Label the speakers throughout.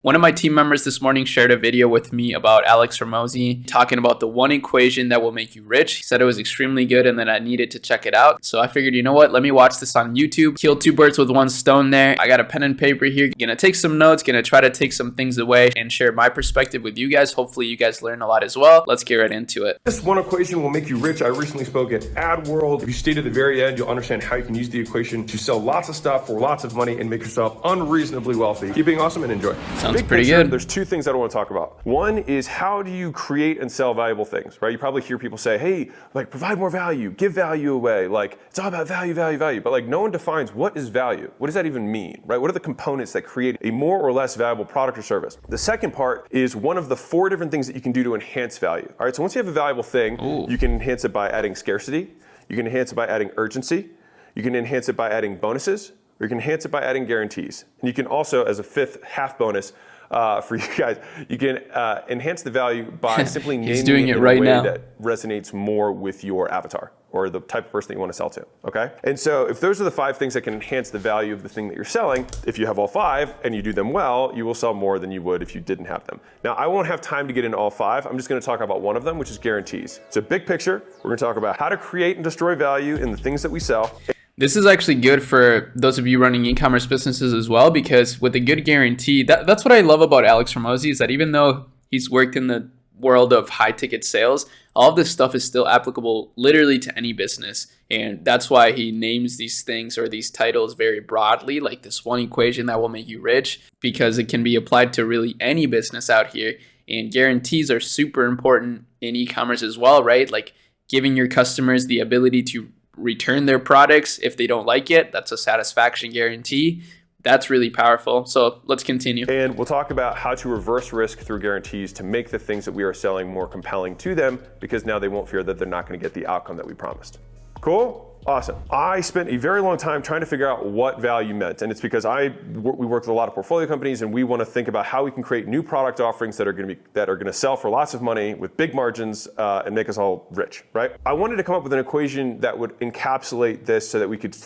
Speaker 1: One of my team members this morning shared a video with me about Alex Hormozi talking about the one equation that will make you rich. He said it was extremely good and that I needed to check it out. So I figured, you know what, let me watch this on YouTube. Kill two birds with one stone there. I got a pen and paper here. Gonna take some notes, gonna try to take some things away and share my perspective with you guys. Hopefully you guys learn a lot as well. Let's get right into it.
Speaker 2: This one equation will make you rich. I recently spoke at AdWorld. If you stay to the very end, you'll understand how you can use the equation to sell lots of stuff for lots of money and make yourself unreasonably wealthy. Keep being awesome and enjoy.
Speaker 1: Sounds pretty good.
Speaker 2: There's two things I want to talk about. One is how do you create and sell valuable things, right? You probably hear people say, hey, like provide more value, give value away. Like it's all about value, value, value. But like no one defines what is value. What does that even mean, right? What are the components that create a more or less valuable product or service? The second part is one of the 4 different things that you can do to enhance value. All right, so once you have a valuable thing, you can enhance it by adding scarcity. You can enhance it by adding urgency. You can enhance it by adding bonuses, or you can enhance it by adding guarantees. And you can also, as a fifth half bonus, for you guys, you can enhance the value by simply naming it in a way that resonates more with your avatar or the type of person that you want to sell to, okay? And so if those are the 5 things that can enhance the value of the thing that you're selling, if you have all 5 and you do them well, you will sell more than you would if you didn't have them. Now, I won't have time to get into all 5. I'm just gonna talk about one of them, which is guarantees. So big picture, we're gonna talk about how to create and destroy value in the things that we sell.
Speaker 1: This is actually good for those of you running e-commerce businesses as well, because with a good guarantee, that's what I love about Alex Hormozi, is that even though he's worked in the world of high ticket sales, all of this stuff is still applicable literally to any business. And that's why he names these things or these titles very broadly, like this one equation that will make you rich, because it can be applied to really any business out here. And guarantees are super important in e-commerce as well, right? Like giving your customers the ability to return their products if they don't like it. That's a satisfaction guarantee. That's really powerful. So let's continue.
Speaker 2: And we'll talk about how to reverse risk through guarantees to make the things that we are selling more compelling to them, because now they won't fear that they're not going to get the outcome that we promised. Cool? Awesome. I spent a very long time trying to figure out what value meant, and it's because we work with a lot of portfolio companies, and we want to think about how we can create new product offerings that are going to sell for lots of money with big margins and make us all rich, right? I wanted to come up with an equation that would encapsulate this so that we could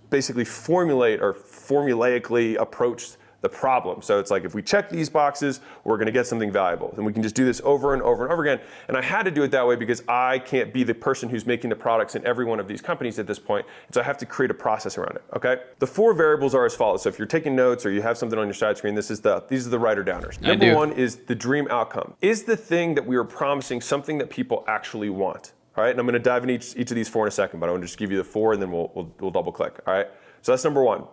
Speaker 2: basically formulate or formulaically approach the problem. So it's like if we check these boxes, we're going to get something valuable. And we can just do this over and over and over again. And I had to do it that way because I can't be the person who's making the products in every one of these companies at this point. So I have to create a process around it, okay? The 4 variables are as follows. So if you're taking notes or you have something on your side screen, these are the writer downers. Number 1 is the dream outcome. Is the thing that we are promising something that people actually want? All right, and I'm going to dive into each of these 4 in a second, but I want to just give you the 4 and then we'll double click, all right? So that's number 1.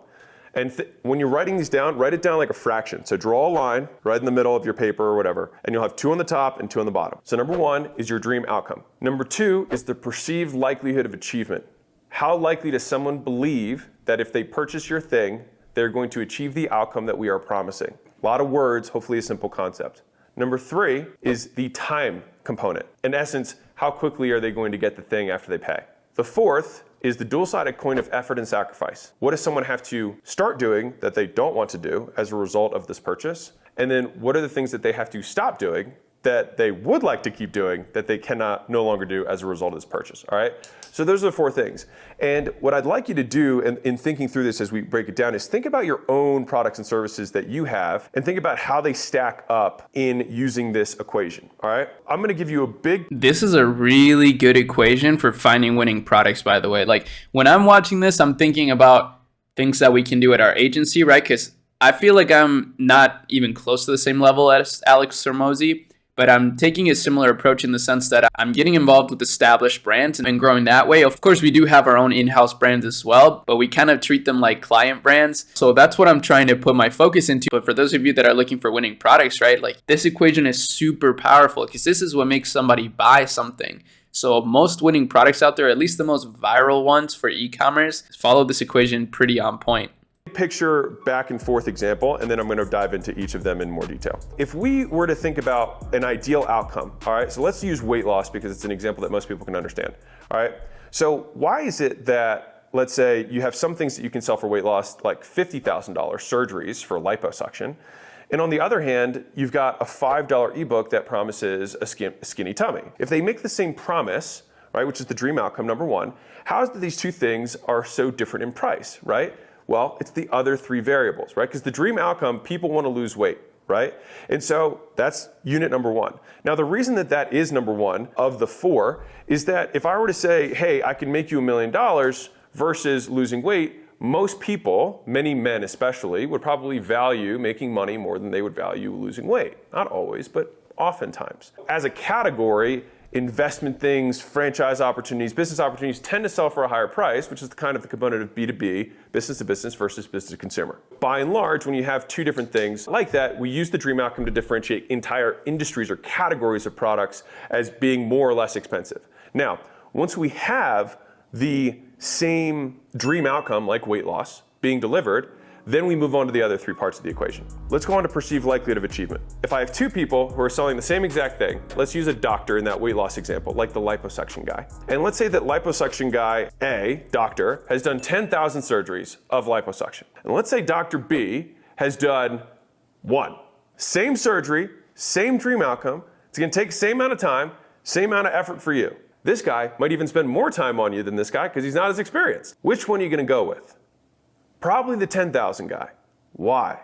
Speaker 2: And when you're writing these down, write it down like a fraction. So draw a line right in the middle of your paper or whatever, and you'll have 2 on the top and 2 on the bottom. So number 1 is your dream outcome. Number 2 is the perceived likelihood of achievement. How likely does someone believe that if they purchase your thing, they're going to achieve the outcome that we are promising? A lot of words, hopefully a simple concept. Number 3 is the time component. In essence, how quickly are they going to get the thing after they pay? The 4th is the dual-sided coin of effort and sacrifice. What does someone have to start doing that they don't want to do as a result of this purchase? And then what are the things that they have to stop doing that they would like to keep doing that they cannot no longer do as a result of this purchase, all right? So those are the 4 things. And what I'd like you to do in thinking through this as we break it down is think about your own products and services that you have and think about how they stack up in using this equation, all right? I'm gonna give you
Speaker 1: This is a really good equation for finding winning products, by the way. Like when I'm watching this, I'm thinking about things that we can do at our agency, right? Because I feel like I'm not even close to the same level as Alex Hormozi, but I'm taking a similar approach in the sense that I'm getting involved with established brands and growing that way. Of course, we do have our own in-house brands as well, but we kind of treat them like client brands. So that's what I'm trying to put my focus into. But for those of you that are looking for winning products, right, like this equation is super powerful because this is what makes somebody buy something. So most winning products out there, at least the most viral ones for e-commerce, follow this equation pretty on point.
Speaker 2: Picture back and forth example, and then I'm going to dive into each of them in more detail. If we were to think about an ideal outcome, all right, so let's use weight loss because it's an example that most people can understand, all right? So why is it that, let's say you have some things that you can sell for weight loss, like $50,000 surgeries for liposuction, and on the other hand, you've got a $5 ebook that promises a skinny tummy. If they make the same promise, right, which is the dream outcome, number 1, how is it that these 2 things are so different in price, right? Well, it's the other 3 variables, right? Because the dream outcome, people want to lose weight, right? And so that's unit number one. Now, the reason that that is number one of the four is that if I were to say, hey, I can make you $1 million versus losing weight, most people, many men especially, would probably value making money more than they would value losing weight. Not always, but oftentimes. As a category, investment things, franchise opportunities, business opportunities tend to sell for a higher price, which is the kind of the component of B2B, business to business versus business to consumer. By and large, when you have two different things like that, we use the dream outcome to differentiate entire industries or categories of products as being more or less expensive. Now, once we have the same dream outcome, like weight loss, being delivered, then we move on to the other three parts of the equation. Let's go on to perceived likelihood of achievement. If I have two people who are selling the same exact thing, let's use a doctor in that weight loss example, like the liposuction guy. And let's say that liposuction guy A, doctor, has done 10,000 surgeries of liposuction. And let's say Dr. B has done 1. Same surgery, same dream outcome. It's gonna take the same amount of time, same amount of effort for you. This guy might even spend more time on you than this guy because he's not as experienced. Which one are you gonna go with? Probably the 10,000 guy. Why?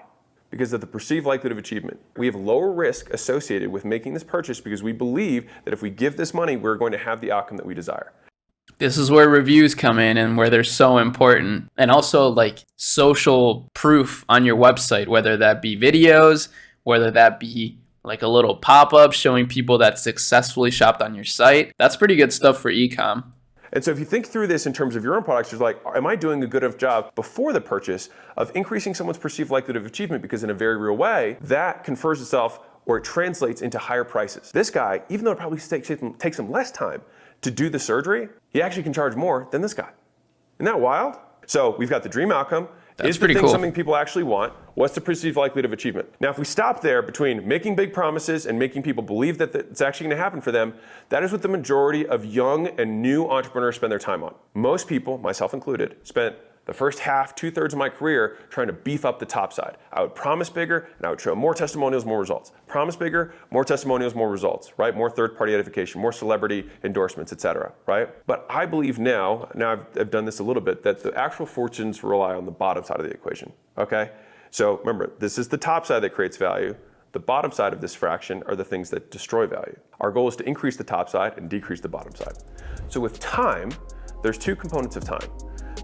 Speaker 2: Because of the perceived likelihood of achievement. We have lower risk associated with making this purchase because we believe that if we give this money, we're going to have the outcome that we desire.
Speaker 1: This is where reviews come in and where they're so important. And also like social proof on your website, whether that be videos, whether that be like a little pop-up showing people that successfully shopped on your site. That's pretty good stuff for e-com.
Speaker 2: And so if you think through this in terms of your own products, you're like, am I doing a good enough job before the purchase of increasing someone's perceived likelihood of achievement? Because in a very real way, that confers itself or it translates into higher prices. This guy, even though it probably takes him less time to do the surgery, he actually can charge more than this guy. Isn't that wild? So we've got the dream outcome.
Speaker 1: That's
Speaker 2: is the
Speaker 1: pretty
Speaker 2: thing
Speaker 1: cool.
Speaker 2: Something people actually want? What's the perceived likelihood of achievement? Now, if we stop there between making big promises and making people believe that it's actually going to happen for them, that is what the majority of young and new entrepreneurs spend their time on. Most people, myself included, spent the first half, 2/3 of my career trying to beef up the top side. I would promise bigger and I would show more testimonials, more results. Promise bigger, more testimonials, more results, right? More third-party edification, more celebrity endorsements, etc., right? But I believe now I've done this a little bit, that the actual fortunes rely on the bottom side of the equation, okay? So remember, this is the top side that creates value. The bottom side of this fraction are the things that destroy value. Our goal is to increase the top side and decrease the bottom side. So with time, there's two components of time.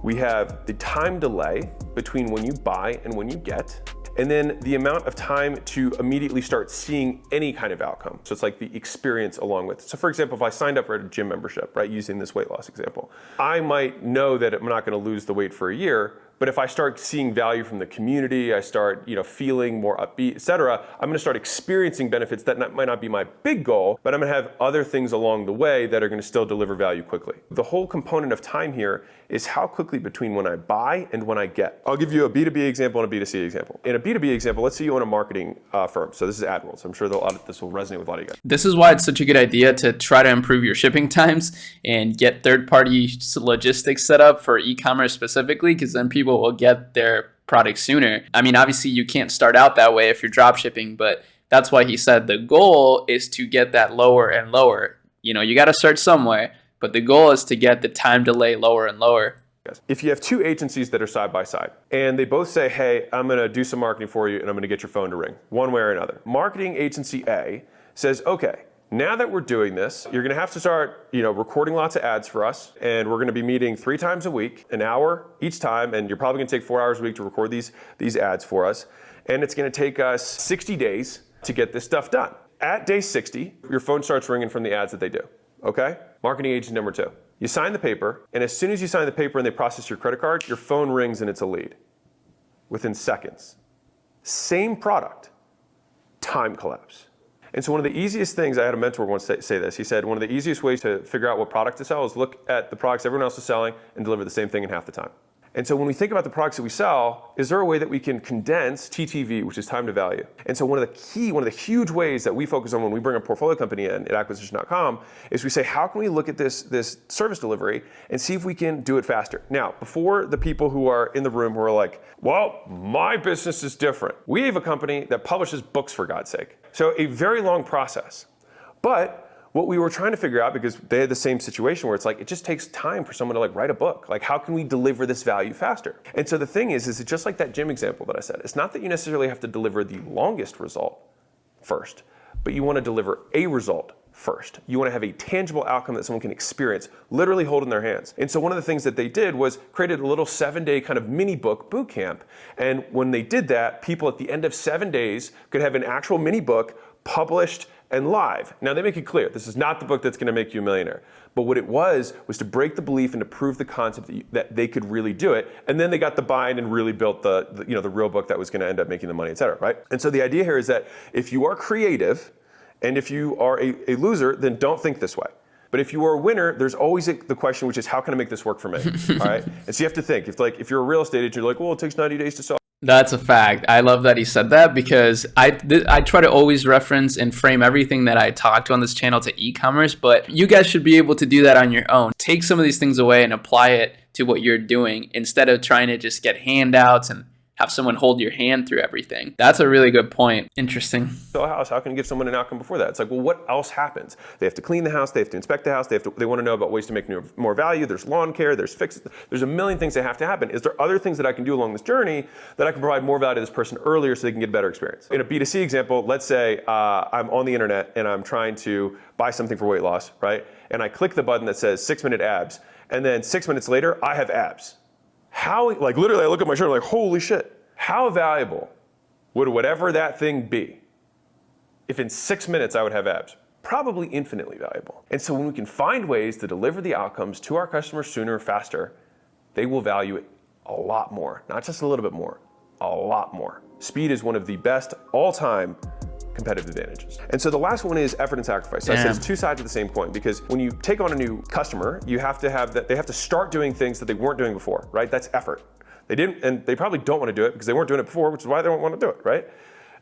Speaker 2: We have the time delay between when you buy and when you get, and then the amount of time to immediately start seeing any kind of outcome. So it's like the experience along with it. So for example, if I signed up for a gym membership, right, using this weight loss example, I might know that I'm not gonna lose the weight for a year, but if I start seeing value from the community, I start feeling more upbeat, etc., I'm going to start experiencing benefits that might not be my big goal, but I'm going to have other things along the way that are going to still deliver value quickly. The whole component of time here is how quickly between when I buy and when I get. I'll give you a B2B example and a B2C example. In a B2B example, let's say you own a marketing firm. So this is AdWorld. So I'm sure this will resonate with a lot of you guys.
Speaker 1: This is why it's such a good idea to try to improve your shipping times and get third-party logistics set up for e-commerce specifically, because then people will get their product sooner. I mean, obviously you can't start out that way if you're drop shipping, but that's why he said the goal is to get that lower and lower. You got to start somewhere, but the goal is to get the time delay lower and lower.
Speaker 2: If you have two agencies that are side by side and they both say, hey, I'm going to do some marketing for you and I'm going to get your phone to ring, one way or another. Marketing agency A says, okay, now that we're doing this, you're going to have to start, recording lots of ads for us, and we're going to be meeting 3 times a week, an hour each time, and you're probably going to take 4 hours a week to record these ads for us, and it's going to take us 60 days to get this stuff done. At day 60, your phone starts ringing from the ads that they do, okay? Marketing agent number 2. You sign the paper, and as soon as you sign the paper and they process your credit card, your phone rings and it's a lead within seconds. Same product, time collapse. And so one of the easiest things, I had a mentor once say this, he said, one of the easiest ways to figure out what product to sell is look at the products everyone else is selling and deliver the same thing in half the time. And so when we think about the products that we sell, is there a way that we can condense TTV, which is time to value? And so one of the huge ways that we focus on when we bring a portfolio company in at acquisition.com is we say, how can we look at this service delivery and see if we can do it faster? Now, before the people who are in the room who are like, well, my business is different. We have a company that publishes books, for God's sake. So a very long process. But what we were trying to figure out, because they had the same situation where it's like, it just takes time for someone to like write a book. Like, how can we deliver this value faster? And so the thing is it's just like that gym example that I said. It's not that you necessarily have to deliver the longest result first, but you want to deliver a result first. You want to have a tangible outcome that someone can experience, literally hold in their hands. And so one of the things that they did was created a little 7-day kind of mini book boot camp. And when they did that, people at the end of 7 days could have an actual mini book published and live. Now they make it clear, this is not the book that's going to make you a millionaire. But what it was to break the belief and to prove the concept that they could really do it. And then they got the buy-in and really built the real book that was going to end up making the money, et cetera, right? And so the idea here is that if you are creative, and if you are a loser, then don't think this way. But if you are a winner, there's always the question, which is, how can I make this work for me? All right. And so you have to think. If you're a real estate agent, you're like, well, it takes 90 days to sell.
Speaker 1: That's a fact. I love that he said that, because I try to always reference and frame everything that I talk to on this channel to e-commerce, but you guys should be able to do that on your own. Take some of these things away and apply it to what you're doing instead of trying to just get handouts and have someone hold your hand through everything. That's a really good point. Interesting.
Speaker 2: Sell a house, how can you give someone an outcome before that? It's like, well, what else happens? They have to clean the house, they have to inspect the house, they want to know about ways to make more value, there's lawn care, there's fixes, there's a million things that have to happen. Is there other things that I can do along this journey that I can provide more value to this person earlier so they can get a better experience? In a B2C example, let's say I'm on the internet and I'm trying to buy something for weight loss, right? And I click the button that says 6-minute abs, and then 6 minutes later, I have abs. How, like literally I look at my shirt, I'm like, holy shit. How valuable would whatever that thing be if in 6 minutes I would have abs? Probably infinitely valuable. And so when we can find ways to deliver the outcomes to our customers sooner, faster, they will value it a lot more. Not just a little bit more, a lot more. Speed is one of the best all-time competitive advantages. And so the last one is effort and sacrifice. So I said it's two sides of the same coin, because when you take on a new customer, you have to have that, they have to start doing things that they weren't doing before, right? That's effort. They didn't, and they probably don't want to do it because they weren't doing it before, which is why they don't want to do it, right?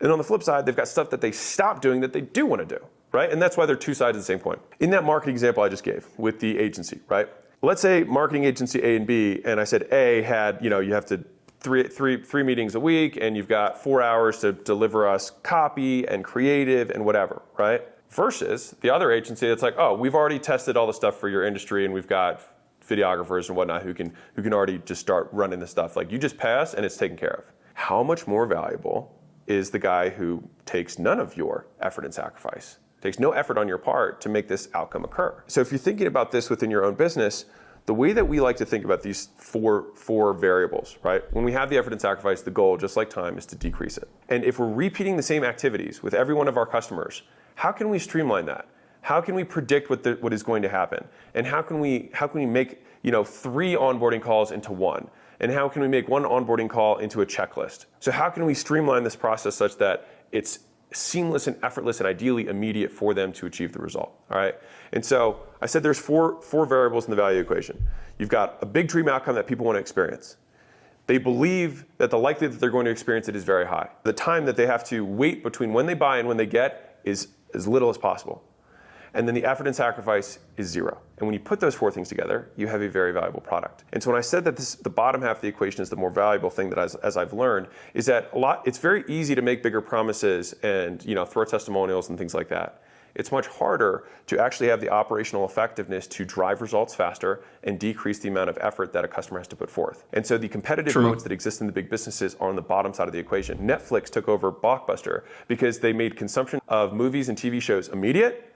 Speaker 2: And on the flip side, they've got stuff that they stopped doing that they do want to do, right? And that's why they're two sides of the same coin. In that marketing example I just gave with the agency, right? Let's say marketing agency A and B, and I said A had, you have to three meetings a week, and you've got 4 hours to deliver us copy and creative and whatever, right? Versus the other agency that's like, oh, we've already tested all the stuff for your industry, and we've got videographers and whatnot who can already just start running the stuff. Like, you just pass and it's taken care of. How much more valuable is the guy who takes none of your effort and sacrifice, takes no effort on your part to make this outcome occur? So if you're thinking about this within your own business, the way that we like to think about these four variables, right? When we have the effort and sacrifice, the goal, just like time, is to decrease it. And if we're repeating the same activities with every one of our customers, how can we streamline that? How can we predict what is going to happen? And how can we make 3 onboarding calls into one? And how can we make one onboarding call into a checklist? So how can we streamline this process such that it's seamless and effortless and ideally immediate for them to achieve the result? All right. And so I said there's four variables in the value equation. You've got a big dream outcome that people want to experience. They believe that the likelihood that they're going to experience it is very high. The time that they have to wait between when they buy and when they get is as little as possible. And then the effort and sacrifice is 0. And when you put those 4 things together, you have a very valuable product. And so when I said that the bottom half of the equation is the more valuable thing, that as I've learned, is that it's very easy to make bigger promises and throw testimonials and things like that. It's much harder to actually have the operational effectiveness to drive results faster and decrease the amount of effort that a customer has to put forth. And so the competitive moats that exist in the big businesses are on the bottom side of the equation. Netflix took over BLOCKBUSTER because they made consumption of movies and TV shows immediate,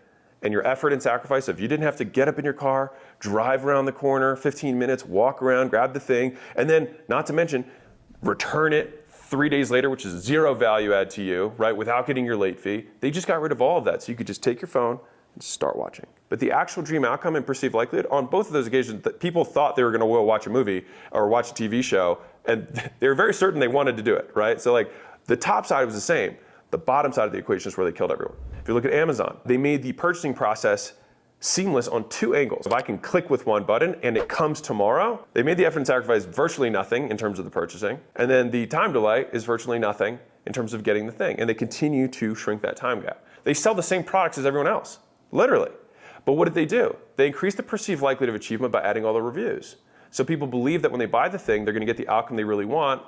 Speaker 2: and your effort and sacrifice of you didn't have to get up in your car, drive around the corner, 15 minutes, walk around, grab the thing, and then, not to mention, return it 3 days later, which is 0 value add to you, right, without getting your late fee. They just got rid of all of that, so you could just take your phone and start watching. But the actual dream outcome and perceived likelihood, on both of those occasions, that people thought they were going to watch a movie or watch a TV show, and they were very certain they wanted to do it, right? So like, the top side was the same. The bottom side of the equation is where they killed everyone. If you look at Amazon, they made the purchasing process seamless on 2 angles. If I can click with one button and it comes tomorrow, they made the effort and sacrifice virtually nothing in terms of the purchasing. And then the time delay is virtually nothing in terms of getting the thing. And they continue to shrink that time gap. They sell the same products as everyone else, literally. But what did they do? They increased the perceived likelihood of achievement by adding all the reviews. So people believe that when they buy the thing, they're going to get the outcome they really want,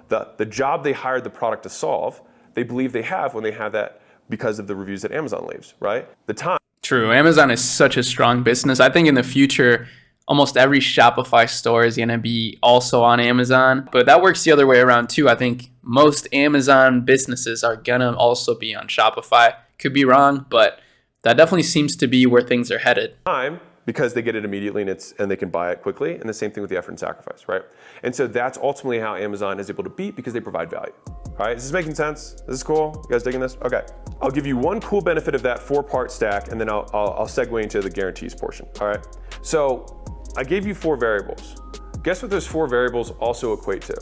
Speaker 2: the job they hired the product to solve. They believe they have when they have that because of the reviews that Amazon leaves, right? The time.
Speaker 1: True. Amazon is such a strong business. I think in the future, almost every Shopify store is going to be also on Amazon. But that works the other way around too. I think most Amazon businesses are going to also be on Shopify. Could be wrong, but that definitely seems to be where things are headed.
Speaker 2: Time, because they get it immediately and they can buy it quickly. And the same thing with the effort and sacrifice, right? And so that's ultimately how Amazon is able to beat, because they provide value. All right, is this making sense? Is this cool? You guys digging this? Okay. I'll give you one cool benefit of that 4-part stack, and then I'll segue into the guarantees portion. All right. So I gave you 4 variables. Guess what those 4 variables also equate to?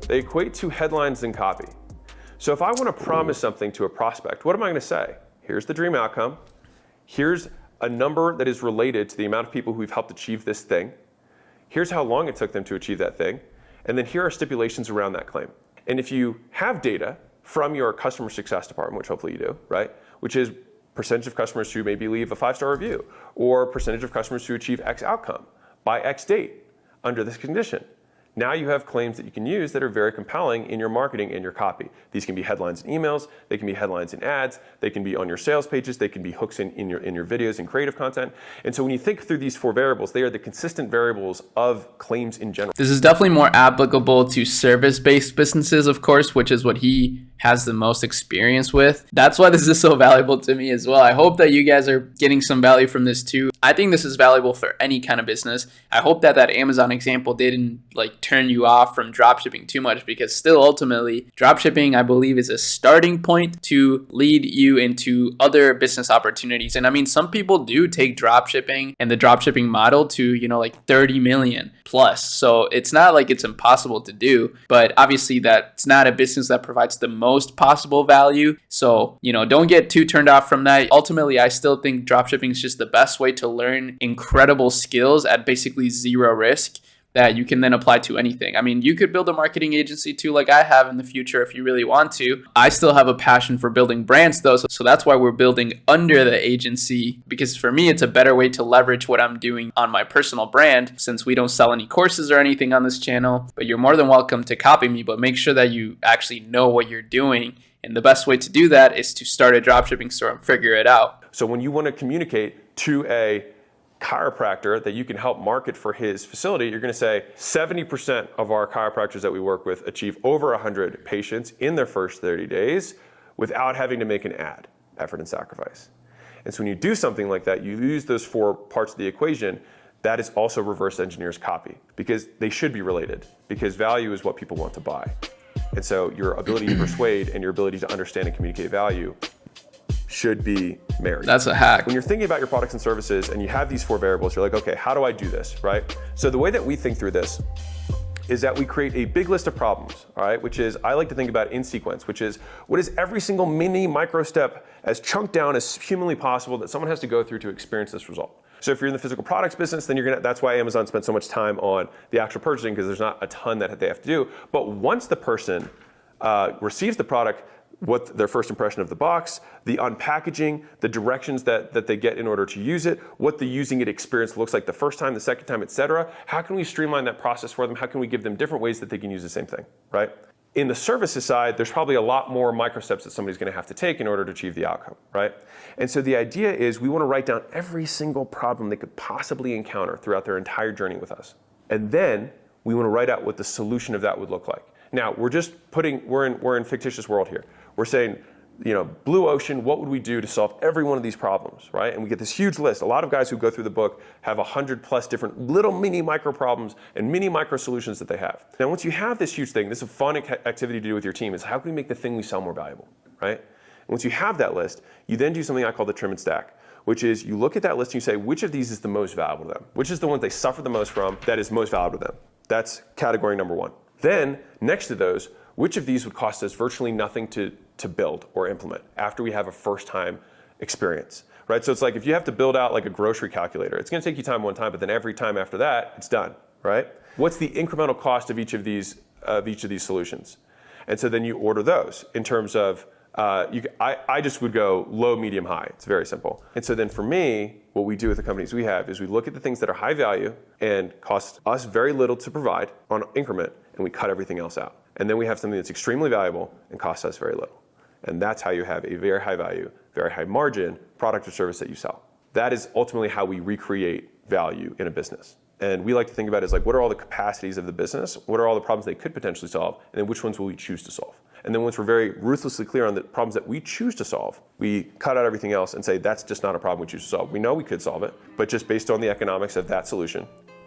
Speaker 2: They equate to headlines and copy. So if I want to promise something to a prospect, what am I going to say? Here's the dream outcome. Here's a number that is related to the amount of people who we've helped achieve this thing. Here's how long it took them to achieve that thing. And then here are stipulations around that claim. And if you have data from your customer success department, which hopefully you do, right? Which is percentage of customers who maybe leave a 5-star review, or percentage of customers who achieve X outcome by X date under this condition. Now you have claims that you can use that are very compelling in your marketing and your copy. These can be headlines in emails, they can be headlines in ads, they can be on your sales pages, they can be hooks in your videos and creative content. And so when you think through these 4 variables, they are the consistent variables of claims in general.
Speaker 1: This is definitely more applicable to service-based businesses, of course, which is what he has the most experience with. That's why this is so valuable to me as well. I hope that you guys are getting some value from this too. I think this is valuable for any kind of business. I hope that Amazon example didn't turn you off from dropshipping too much, because still ultimately dropshipping, I believe, is a starting point to lead you into other business opportunities. And I mean, some people do take dropshipping and the dropshipping model to, 30 million plus. So it's not like it's impossible to do, but obviously that's not a business that provides the most possible value. So, don't get too turned off from that. Ultimately, I still think dropshipping is just the best way to learn incredible skills at basically zero risk that you can then apply to anything. I mean, you could build a marketing agency too, like I have in the future if you really want to. I still have a passion for building brands though, so that's why we're building under the agency, because for me, it's a better way to leverage what I'm doing on my personal brand, since we don't sell any courses or anything on this channel. But you're more than welcome to copy me, but make sure that you actually know what you're doing. And the best way to do that is to start a dropshipping store and figure it out.
Speaker 2: So when you want to communicate to a chiropractor that you can help market for his facility, you're going to say 70% of our chiropractors that we work with achieve over 100 patients in their first 30 days without having to make an ad, effort and sacrifice. And so when you do something like that, you use those 4 parts of the equation. That is also reverse engineers copy, because they should be related, because value is what people want to buy. And so your ability to persuade and your ability to understand and communicate value should be married.
Speaker 1: That's a hack.
Speaker 2: When you're thinking about your products and services and you have these 4 variables, you're like, okay, how do I do this, right? So the way that we think through this is that we create a big list of problems, all right, which is, I like to think about in sequence, which is, what is every single mini micro step as chunked down as humanly possible that someone has to go through to experience this result? So if you're in the physical products business, then that's why Amazon spent so much time on the actual purchasing, because there's not a ton that they have to do. But once the person receives the product, what their first impression of the box, the unpackaging, the directions that they get in order to use it, what the using it experience looks like the first time, the second time, et cetera. How can we streamline that process for them? How can we give them different ways that they can use the same thing, right? In the services side, there's probably a lot more micro steps that somebody's going to have to take in order to achieve the outcome, right? And so the idea is we want to write down every single problem they could possibly encounter throughout their entire journey with us. And then we want to write out what the solution of that would look like. Now, we're in fictitious world here. We're saying, blue ocean, what would we do to solve every one of these problems, right? And we get this huge list. A lot of guys who go through the book have 100+ different little mini micro problems and mini micro solutions that they have. Now, once you have this huge thing, this is a fun activity to do with your team, is how can we make the thing we sell more valuable, right? And once you have that list, you then do something I call the trim and stack, which is you look at that list and you say, which of these is the most valuable to them? Which is the one they suffer the most from that is most valuable to them? That's category number 1. Then, next to those, which of these would cost us virtually nothing to build or implement after we have a first-time experience, right? So it's like if you have to build out like a grocery calculator, it's going to take you time one time, but then every time after that, it's done, right? What's the incremental cost of each of these solutions? And so then you order those in terms of, I just would go low, medium, high. It's very simple. And so then for me, what we do with the companies we have is we look at the things that are high value and cost us very little to provide on increment, and we cut everything else out. And then we have something that's extremely valuable and costs us very little. And that's how you have a very high value, very high margin product or service that you sell. That is ultimately how we recreate value in a business. And we like to think about it as like, what are all the capacities of the business? What are all the problems they could potentially solve? And then which ones will we choose to solve? And then once we're very ruthlessly clear on the problems that we choose to solve, we cut out everything else and say, that's just not a problem we choose to solve. We know we could solve it, but just based on the economics of that solution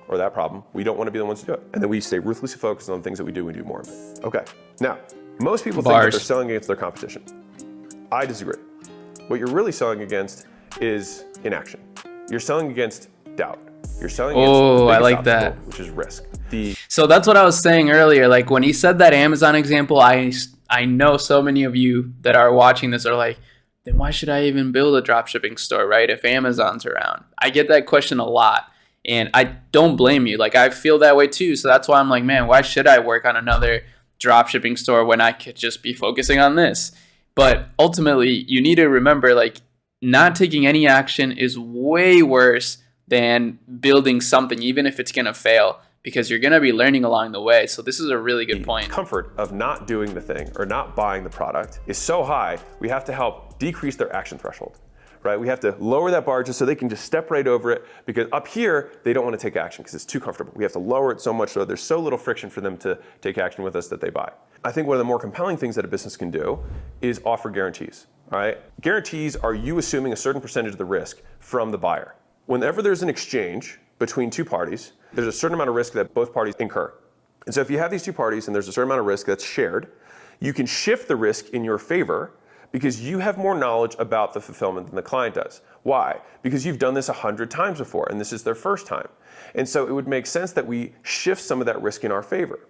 Speaker 2: or that problem, we don't want to be the ones to do it. And then we stay ruthlessly focused on the things that we do more of it. Okay, now, most people think that they're selling against their competition. I disagree. What you're really selling against is inaction. You're selling against doubt. You're selling against
Speaker 1: I like that,
Speaker 2: which is risk.
Speaker 1: So that's what I was saying earlier. Like when he said that Amazon example, I know so many of you that are watching this are like, then why should I even build a dropshipping store, right? If Amazon's around. I get that question a lot, and I don't blame you. Like I feel that way too. So that's why I'm like, man, why should I work on another dropshipping store when I could just be focusing on this? But ultimately, you need to remember, like, not taking any action is way worse than building something, even if it's going to fail, because you're going to be learning along the way. So this is a really good point.
Speaker 2: The comfort of not doing the thing or not buying the product is so high, we have to help decrease their action threshold, right? We have to lower that bar just so they can just step right over it, because up here, they don't want to take action because it's too comfortable. We have to lower it so much so there's so little friction for them to take action with us that they buy. I think one of the more compelling things that a business can do is offer guarantees, all right? Guarantees are you assuming a certain percentage of the risk from the buyer. Whenever there's an exchange between two parties, there's a certain amount of risk that both parties incur. And so if you have these two parties and there's a certain amount of risk that's shared, you can shift the risk in your favor because you have more knowledge about the fulfillment than the client does. Why? Because you've done this 100 times before and this is their first time. And so it would make sense that we shift some of that risk in our favor.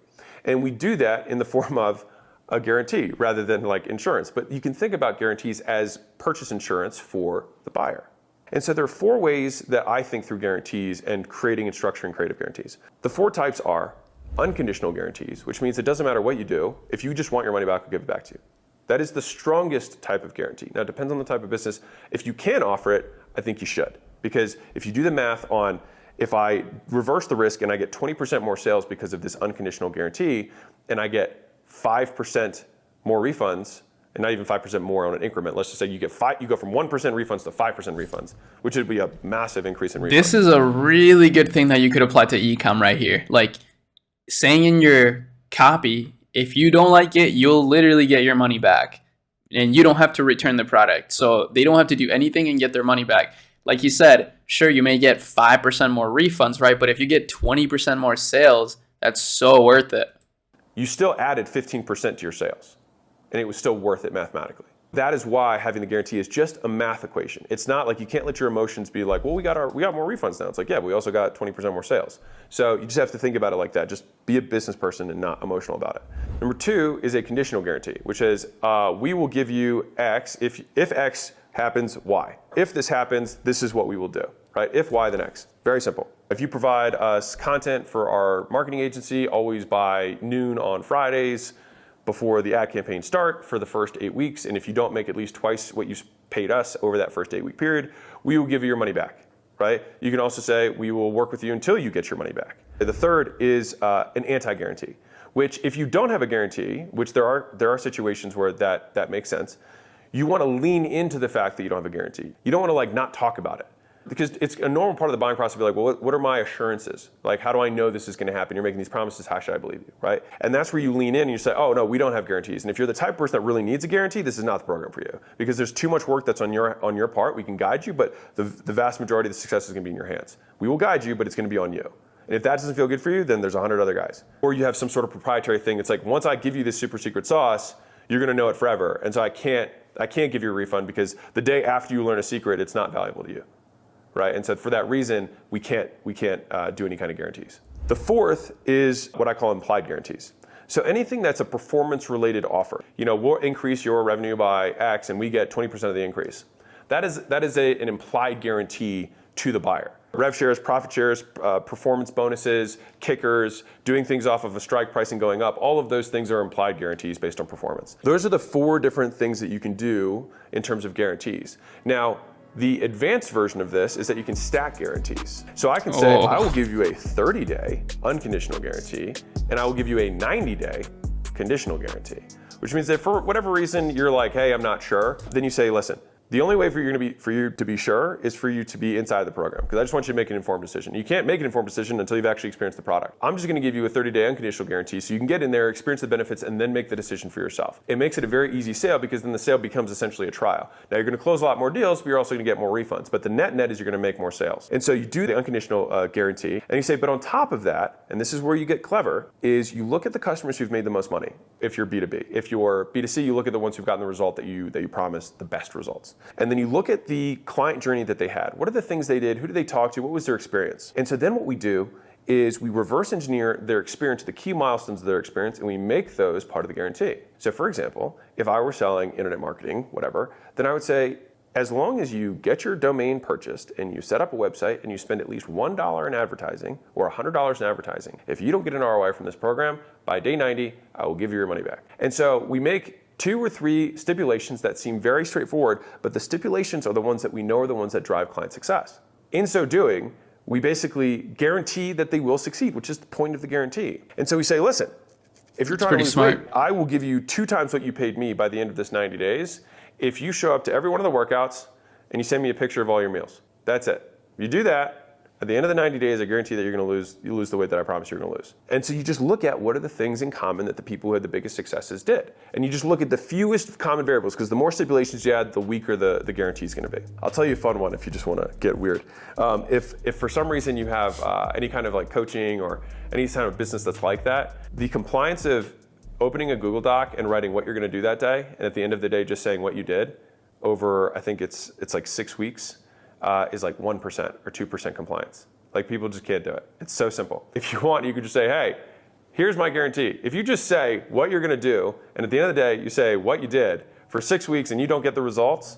Speaker 2: And we do that in the form of a guarantee rather than like insurance. But you can think about guarantees as purchase insurance for the buyer. And so there are 4 ways that I think through guarantees and creating and structuring creative guarantees. The 4 types are unconditional guarantees, which means it doesn't matter what you do. If you just want your money back, we'll give it back to you. That is the strongest type of guarantee. Now, it depends on the type of business. If you can offer it, I think you should. Because if you do the math on if I reverse the risk and I get 20% more sales because of this unconditional guarantee, and I get 5% more refunds, and not even 5% more on an increment. Let's just say you go from 1% refunds to 5% refunds, which would be a massive increase in refunds.
Speaker 1: This is a really good thing that you could apply to e-com right here. Like saying in your copy, if you don't like it, you'll literally get your money back and you don't have to return the product. So they don't have to do anything and get their money back. Like you said, sure, you may get 5% more refunds, right? But if you get 20% more sales, that's so worth it.
Speaker 2: You still added 15% to your sales. And it was still worth it mathematically. That is why having the guarantee is just a math equation. It's not like you can't let your emotions be like, well, we got more refunds now. It's like, yeah, but we also got 20% more sales. So you just have to think about it like that. Just be a business person and not emotional about it. Number 2 is a conditional guarantee, which is we will give you X if X happens, Y. If this happens, this is what we will do, right? If Y, then X. Very simple. If you provide us content for our marketing agency, always by noon on Fridays, before the ad campaign start for the first 8 weeks. And if you don't make at least twice what you paid us over that first 8-week period, we will give you your money back, right? You can also say we will work with you until you get your money back. The third is an anti-guarantee, which if you don't have a guarantee, which there are situations where that makes sense, you want to lean into the fact that you don't have a guarantee. You don't want to like not talk about it. Because it's a normal part of the buying process to be like, well, what are my assurances? Like, how do I know this is going to happen? You're making these promises. How should I believe you, right? And that's where you lean in and you say, oh, no, we don't have guarantees. And if you're the type of person that really needs a guarantee, this is not the program for you. Because there's too much work that's on your part. We can guide you, but the vast majority of the success is going to be in your hands. We will guide you, but it's going to be on you. And if that doesn't feel good for you, then there's 100 other guys. Or you have some sort of proprietary thing. It's like, once I give you this super secret sauce, you're going to know it forever. And so I can't give you a refund because the day after you learn a secret, it's not valuable to you. Right? And so for that reason, we can't do any kind of guarantees. The fourth is what I call implied guarantees. So anything that's a performance-related offer, we'll increase your revenue by X and we get 20% of the increase. That is an implied guarantee to the buyer. Rev shares, profit shares, performance bonuses, kickers, doing things off of a strike pricing going up, all of those things are implied guarantees based on performance. Those are the 4 different things that you can do in terms of guarantees. Now, the advanced version of this is that you can stack guarantees. So I can say, I will give you a 30-day unconditional guarantee, and I will give you a 90-day conditional guarantee. Which means that for whatever reason, you're like, hey, I'm not sure. Then you say, listen, The only way for you to be sure is for you to be inside the program, because I just want you to make an informed decision. You can't make an informed decision until you've actually experienced the product. I'm just going to give you a 30-day unconditional guarantee so you can get in there, experience the benefits, and then make the decision for yourself. It makes it a very easy sale because then the sale becomes essentially a trial. Now you're going to close a lot more deals, but you're also going to get more refunds. But the net is you're going to make more sales. And so you do the unconditional guarantee, and you say, but on top of that, and this is where you get clever, is you look at the customers who've made the most money. If you're B2B, if you're B2C, you look at the ones who've gotten the result that you promised, the best results, and then you look at the client journey that they had. What are the things they did? Who did they talk to? What was their experience? And so then what we do is we reverse engineer their experience, the key milestones of their experience, and we make those part of the guarantee. So for example, if I were selling internet marketing, whatever, then I would say, as long as you get your domain purchased and you set up a website and you spend at least $1 in advertising or $100 in advertising, if you don't get an ROI from this program, by day 90, I will give you your money back. And so we make 2 or 3 stipulations that seem very straightforward, but the stipulations are the ones that we know are the ones that drive client success. In so doing, we basically guarantee that they will succeed, which is the point of the guarantee. And so we say, listen, if you're trying to lose weight, I will give you 2 times what you paid me by the end of this 90 days if you show up to every one of the workouts and you send me a picture of all your meals. That's it. If you do that, at the end of the 90 days, I guarantee that you lose the weight that I promised you're going to lose. And so you just look at what are the things in common that the people who had the biggest successes did. And you just look at the fewest common variables, because the more stipulations you add, the weaker the guarantee is going to be. I'll tell you a fun one if you just want to get weird. If for some reason you have any kind of like coaching or any kind of business that's like that, the compliance of opening a Google Doc and writing what you're going to do that day, and at the end of the day just saying what you did over, I think it's like 6 weeks, is like 1% or 2% compliance. Like, people just can't do it. It's so simple. If you want, you could just say, hey, here's my guarantee. If you just say what you're going to do, and at the end of the day you say what you did for 6 weeks and you don't get the results,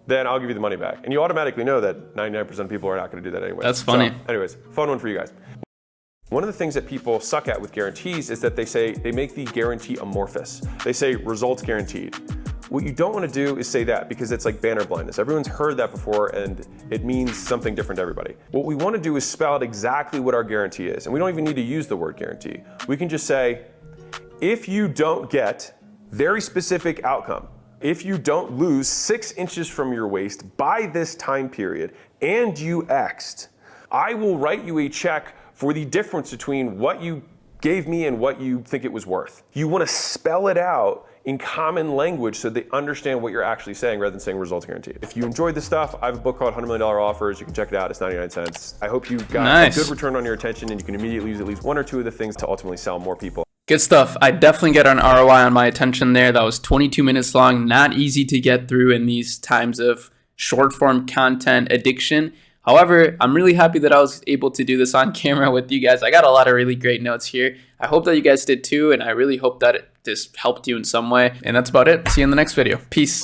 Speaker 2: then I'll give you the money back. And you automatically know that 99% of people are not going to do that anyway.
Speaker 1: That's funny.
Speaker 2: So, anyways, fun one for you guys. One of the things that people suck at with guarantees is that they make the guarantee amorphous. They say results guaranteed. What you don't want to do is say that, because it's like banner blindness. Everyone's heard that before and it means something different to everybody. What we want to do is spell out exactly what our guarantee is. And we don't even need to use the word guarantee. We can just say, if you don't get very specific outcome, if you don't lose 6 inches from your waist by this time period and you X'd, I will write you a check for the difference between what you gave me and what you think it was worth. You want to spell it out in common language so they understand what you're actually saying rather than saying results guaranteed. If you enjoyed this stuff, I have a book called $100 Million Offers. You can check it out. It's 99 cents. I hope you got a good return on your attention and you can immediately use at least 1 or 2 of the things to ultimately sell more people.
Speaker 1: Good stuff. I definitely get an ROI on my attention there. That was 22 minutes long. Not easy to get through in these times of short form content addiction. However, I'm really happy that I was able to do this on camera with you guys. I got a lot of really great notes here. I hope that you guys did too, and I really hope that this helped you in some way. And that's about it. See you in the next video. Peace.